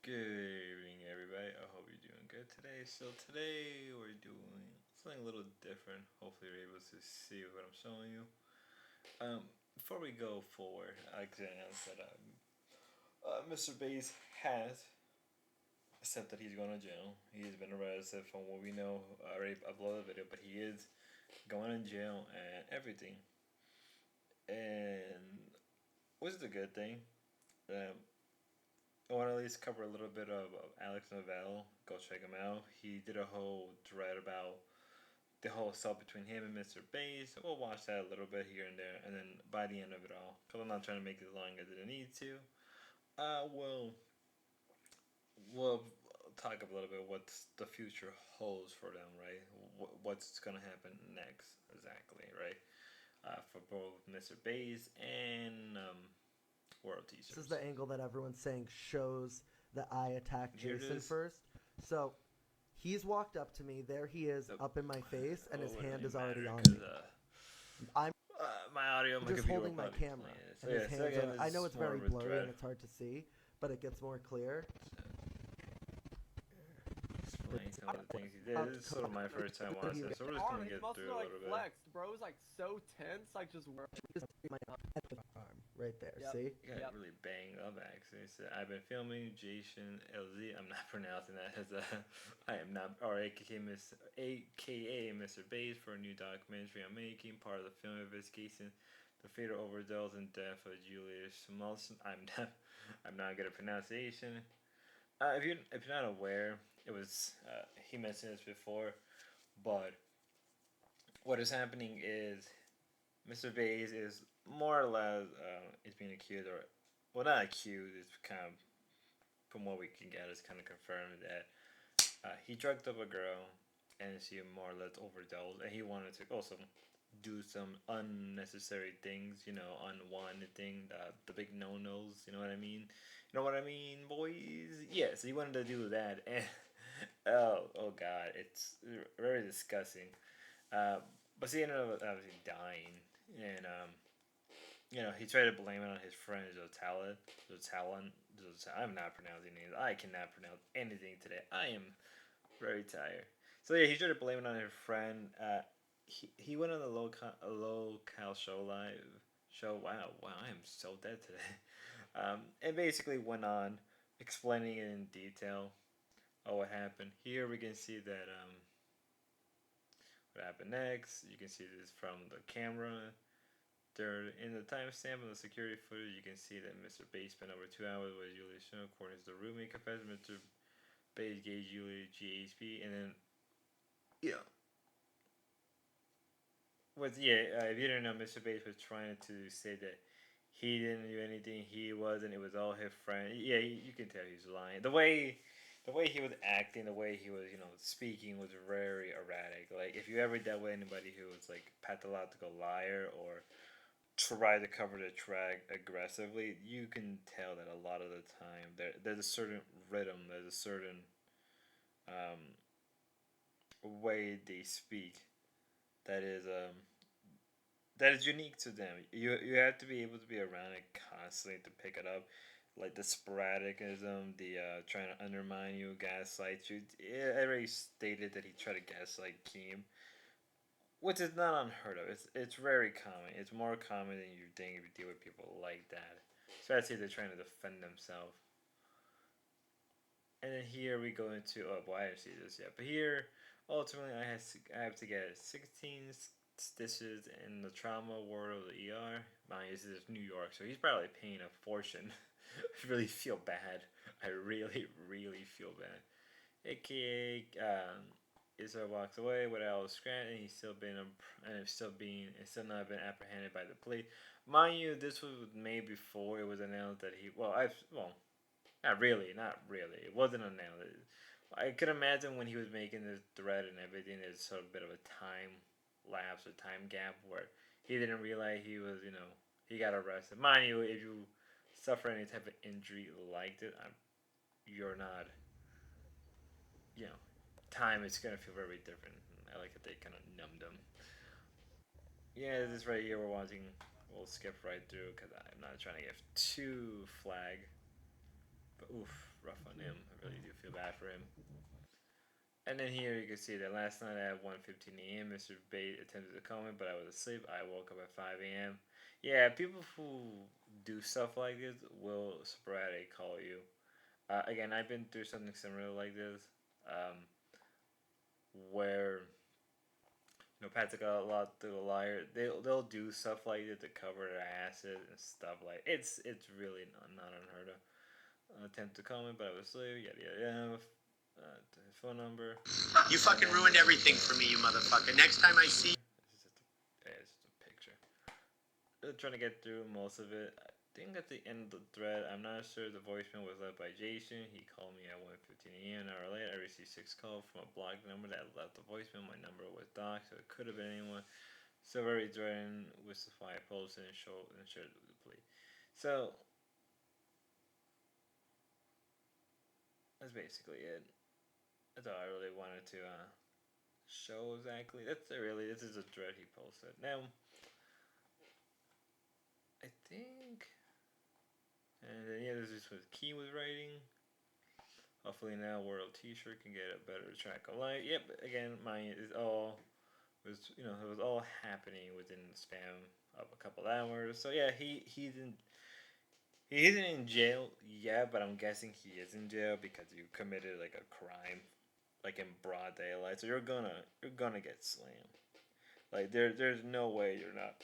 Good evening, everybody. I hope you're doing good today. So today we're doing something a little different. Hopefully, you're able to see what I'm showing you. Before we go forward, I can announce that Mr. Bass has accepted he's going to jail. He's been arrested from what we know. I already uploaded a video, but he is going to jail and everything. And which is a good thing. Um, I want to at least cover a little bit of Alex Novell. Go check him out. He did a whole thread about the whole stuff between him and Mr. Bass. We'll watch that a little bit here and there, and then by the end of it all, because I'm not trying to make it as long as it needs to, uh, we'll we'll talk a little bit what the future holds for them, right? What's gonna happen next exactly, right? For both Mr. Bass and World This is Teachers. the angle that everyone's saying shows that I attacked Here it Jason is. first. So he's walked up to me. There he is The, up in my face, and oh, his it wouldn't hand is even already matter on because me. I'm my audio, my just computer will holding my probably be camera, playing it. So and his yeah, hands second are. I know is it's more very of a blurry and thread. it's hard to see, but it gets more clear. Explain some of the things he did. Up This is sort of my first time to watching, you. so we're just Arm, gonna his get muscles through are a like little bit. flexed, bro. It's like so tense, like just My arm right there. Yep. See? He got Yep. really banged up actually. So I've been filming Jason LZ. I'm not pronouncing that as a. I am not, or AKA Mr. Bass for a new documentary I'm making, part of the film investigation, the fatal overdose and death of Julius Smolson. I'm not good at pronunciation. If you're not aware, it was he mentioned this before, but what is happening is Mr. Bays is more or less is being accused, or well, not accused. It's kind of from what we can get, it's kind of confirmed that he drugged up a girl and she more or less overdosed, and he wanted to also do some unnecessary things, unwanted thing, the big no nos. You know what I mean? You know what I mean, boys? Yeah. So he wanted to do that, and oh god, it's very disgusting. Uh, but he ended up obviously dying, and he tried to blame it on his friend Zotalan. I'm not pronouncing names. I cannot pronounce anything today. I am very tired. So yeah, he tried to blame it on his friend. He went on a low cal show live show. Wow, I am so dead today. And basically went on explaining it in detail of what happened. Here we can see that what happened next. You can see this from the camera. There, in the timestamp of the security footage, you can see that Mr. Bates spent over 2 hours with Julie Snow, according to the roommate confessed. Mr. Bates gave Julie GHP, and then yeah, if you didn't know, Mr. Bates was trying to say that he didn't do anything, he wasn't. It was all his friend. Yeah, you can tell he's lying. The way he was acting, the way he was, speaking was very erratic. Like if you ever dealt with anybody who was like pathological liar or try to cover the track aggressively, you can tell that a lot of the time there's a certain rhythm, there's a certain um, way they speak that is unique to them. You have to be able to be around it constantly to pick it up, like the sporadicism, the trying to undermine you, gaslight you. I already stated that he tried to gaslight Keem, which is not unheard of. It's very common. It's more common than you think if you deal with people like that, especially if they're trying to defend themselves. And then here we go into well, I didn't see this yet, but here ultimately I have to get 16 stitches in the trauma ward of the ER. Mind you, this is New York, so he's probably paying a fortune. I really feel bad. I really, really feel bad. AKA, Israel walks away without a scratch, and it's still not been apprehended by the police. Mind you, this was made before it was announced that not really. It wasn't announced. I could imagine when he was making this thread and everything, there's sort of a bit of a time lapse or time gap where he didn't realize he got arrested. Mind you, if you suffer any type of injury like this, you're not, you know, time is gonna feel very different. I like that they kind of numbed him. Yeah, this right here we're watching. We'll skip right through because I'm not trying to get too flag. But oof, rough on him. I really do feel bad for him. And then here you can see that last night at 1:15 a.m. Mr. Bate attempted to call me, but I was asleep. I woke up at 5 a.m. Yeah, people who do stuff like this will sporadically call you. Again, I've been through something similar like this, um, where Pat's got a lot through the liar. They'll do stuff like that to cover their asses and stuff like it's really not unheard of. Attempt to call me, but I was asleep. Yada yada yada. Phone number. You fucking ruined everything for me, you motherfucker. Next time I see. It's just a picture. Trying to get through most of it. I think at the end of the thread, I'm not sure the voicemail was left by Jason. He called me at 1:15 a.m. An hour later, I received 6 calls from a blocked number that left the voicemail. My number was docked, so it could have been anyone. So very threatened with the fire posted and shared with the police. So that's basically it. That's all I really wanted to show exactly. This is a thread he posted. Now I think, and then yeah, this is what Key was writing. Hopefully now World T-shirt can get a better track of light. Yep, again, mine is all it was all happening within the span of a couple hours. So yeah, he isn't in jail yet, but I'm guessing he is in jail because you committed like a crime, like in broad daylight. So you're gonna get slammed. Like there's no way you're not.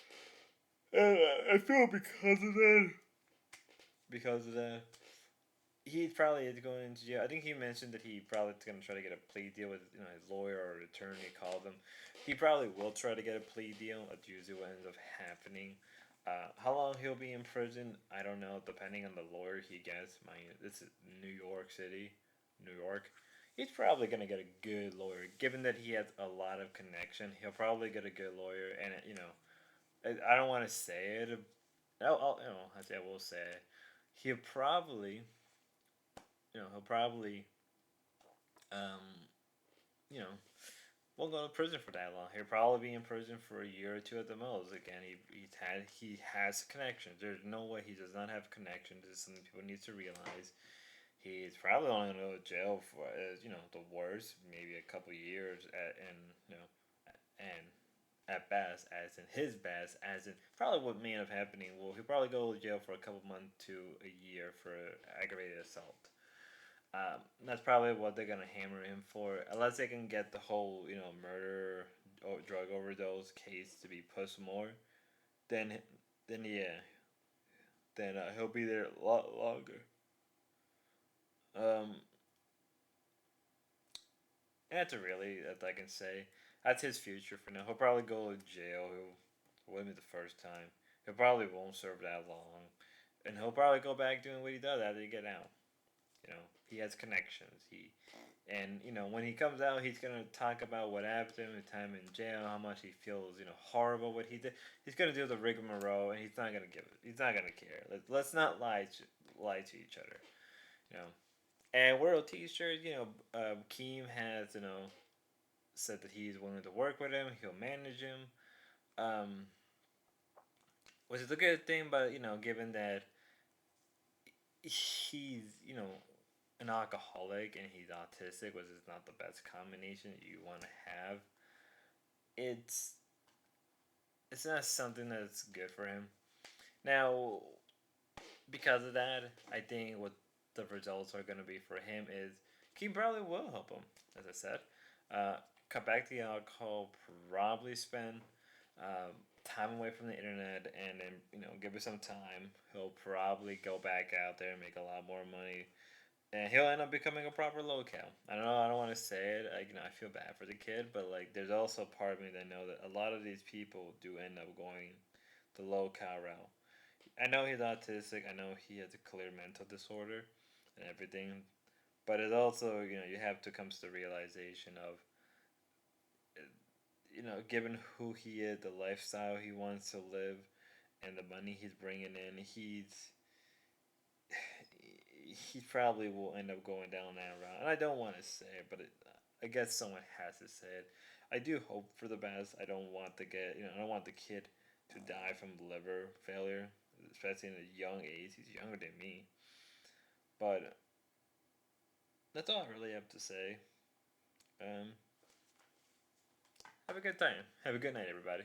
And I feel because of that, he probably is going into jail. I think he mentioned that he probably is going to try to get a plea deal with his lawyer or attorney. Called him. He probably will try to get a plea deal. That's usually what ends up happening. How long he'll be in prison, I don't know. Depending on the lawyer he gets. This is New York City, New York. He's probably gonna get a good lawyer, given that he has a lot of connection. He'll probably get a good lawyer, and I don't want to say it. I will say it. He'll probably he'll probably, um, you know, won't go to prison for that long. He'll probably be in prison for a year or two at the most. Again, he has connections. There's no way he does not have connections. This is something people need to realize. He's probably only gonna go to jail for the worst, maybe a couple years and at best, as in his best, as in probably what may end up happening. Well, he'll probably go to jail for a couple months to a year for aggravated assault. That's probably what they're gonna hammer him for, unless they can get the whole murder or drug overdose case to be pushed more. Then then yeah, then he'll be there a lot longer. Um, that's really that I can say. That's his future for now. He'll probably go to jail. He'll win it the first time. He probably won't serve that long, and he'll probably go back doing what he does after he get out. He has connections. When he comes out, he's gonna talk about what happened to him, the time in jail, how much he feels, horrible what he did. He's gonna do the rigmarole, and he's not gonna give it. He's not gonna care. Let's not lie to each other. You know. And World T-shirt, Keem has said that he's willing to work with him. He'll manage him, um, which is a good thing. But given that he's an alcoholic and he's autistic, which is not the best combination you want to have. It's not something that's good for him. Now, because of that, I think what the results are going to be for him is he probably will help him, as I said. Cut back the alcohol, probably spend time away from the internet, and then give it some time. He'll probably go back out there and make a lot more money, and he'll end up becoming a proper locale. I don't know. I don't want to say it. I feel bad for the kid, but there's also a part of me that know that a lot of these people do end up going the locale route. I know he's autistic. I know he has a clear mental disorder and everything, but it's also you have to come to the realization of given who he is, the lifestyle he wants to live, and the money he's bringing in, he probably will end up going down that route. And I don't want to say it, but I guess someone has to say it. I do hope for the best. I don't want I don't want the kid to die from liver failure, especially in a young age. He's younger than me, but that's all I really have to say. Have a good time. Have a good night, everybody.